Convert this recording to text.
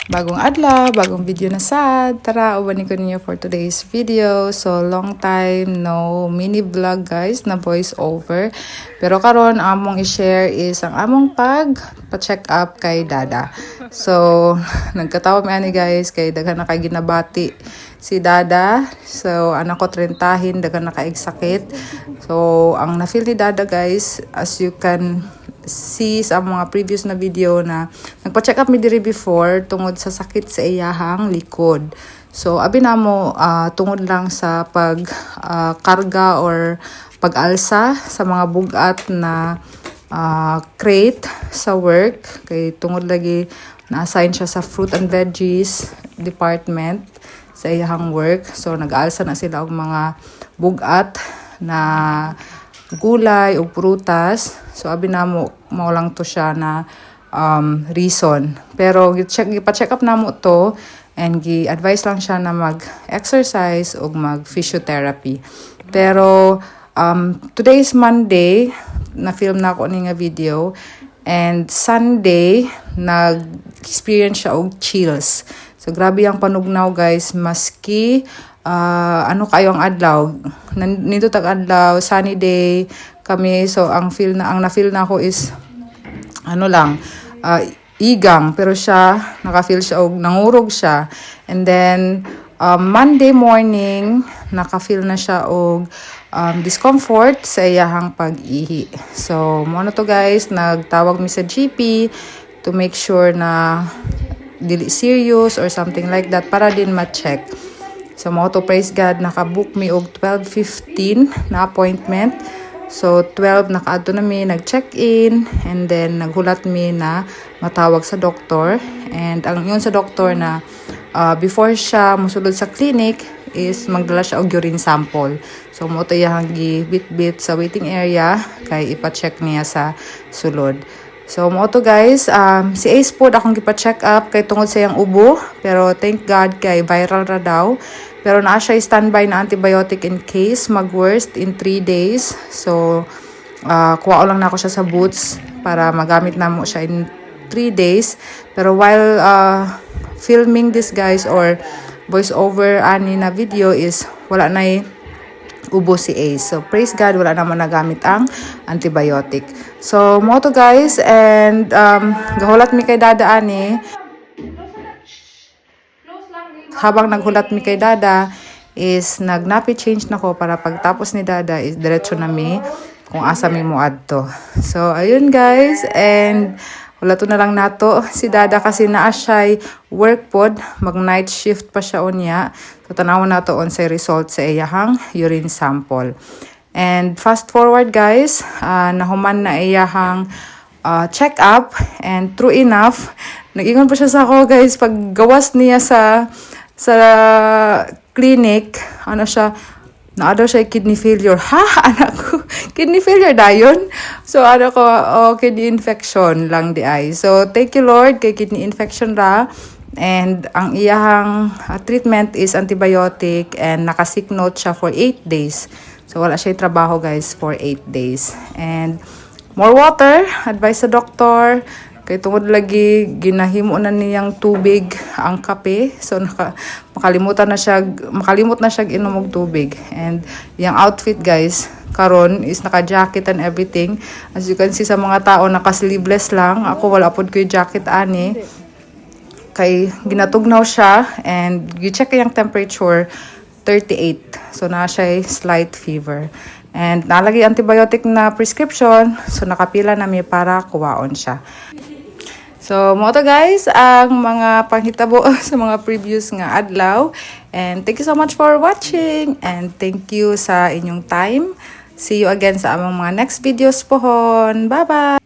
Bagong adlaw, bagong video na sad. Tara, ubanin ko ninyo for today's video. So, long time no mini vlog guys na voice over. Pero karon among i-share is ang among pa-check up kay Dada. So, nagkatawa mi ani guys kay daghan na kay ginabati si Dada. So, anak ko 30, daghan na kay sakit. So, ang na-feel ni Dada guys, as you can see sa mga previous na video na nagpa-check up mi diri before tungod sa sakit sa iyahang likod. So abi na mo tungod lang sa pag karga or pag-alsa sa mga bugat na crate sa work kay tungod lagi na-assign siya sa fruit and veggies department sa iyahang work. So nag-alsa na sila og mga bugat na gulay o prutas. So abi na mo lang to siya na reason. Pero ipa-check up na mo to and gi-advise lang siya na mag-exercise o mag-physiotherapy. Pero today is Monday, na-film na ako ni nga video, and Sunday nag-experience siya og chills. So grabe ang panugnaw guys, maski ano kayo ang adlaw nito tag adlaw, sunny day kami. So ang na-feel na ako is ano lang igang, pero siya naka-feel siya og nangurog siya. And then Monday morning naka-feel na siya og discomfort sa iyahang pag-ihi. So mo na to guys, nagtawag mi sa GP to make sure na dili serious or something like that para din ma-check. So, mo to praise God, nakabook mi og 12:15 na appointment. So, 12 nakaadto na mi, nag-check-in, and then naghulat mi na matawag sa doktor. And ang yun sa doktor na before siya musulod sa clinic is magdala siya og urine sample. So, mo to iyang gibit-bit sa waiting area kay ipa-check niya sa sulod. So, mo to guys, si Ace po akong gipa-check up kay tungod sa iyang ubo. Pero thank God kay viral ra daw. Pero naa siya standby na antibiotic in case mag-worst in 3 days. So, kuha lang na ako siya sa Boots para magamit na mo siya in 3 days. Pero while filming this guys or voice over ani na video is wala na ubo si Ace. So, praise God, wala naman nagamit ang antibiotic. So, mo to guys, and gahulat mi kay Dada ani. Habang naghulat mi kay Dada is nag-nappy change na ko para pagtapos ni Dada is diretso na mi kung asa mi mo adto. So, ayun guys, and wala to na lang nato si Dada kasi naa siya'y work pod, mag-night shift pa siya unya. So, tanawon nato on sa result sa iyahang urine sample. And fast forward guys, nahuman na iyahang check up, and true enough, nag-ingon pa siya sa ako guys, pag gawas niya sa clinic, ano siya, naadaw siya kidney failure. Ha? Anak ko, kidney failure dayon? So, ano ko, kidney infection lang di ay. So, thank you Lord, kay kidney infection ra. And ang iyahang treatment is antibiotic, and naka-sick note siya for 8 days. So, wala siya trabaho guys for 8 days. And more water, advice sa doktor. Kay tungod lagi ginahimo na niyang tubig ang kape. So makalimot na siya inom og tubig. And yung outfit guys karon is naka-jacket and everything. As you can see sa mga tao naka-sleeveless lang. Ako wala pod ko yung jacket ani. Kay ginatugnaw siya, and gi-check yung temperature 38. So na siya slight fever. And nalagi antibiotic na prescription. So nakapila na mi para kuwaon siya. So, mo to guys, ang mga panghitabo sa mga previous nga adlaw. And thank you so much for watching. And thank you sa inyong time. See you again sa among mga next videos pohon. Bye-bye!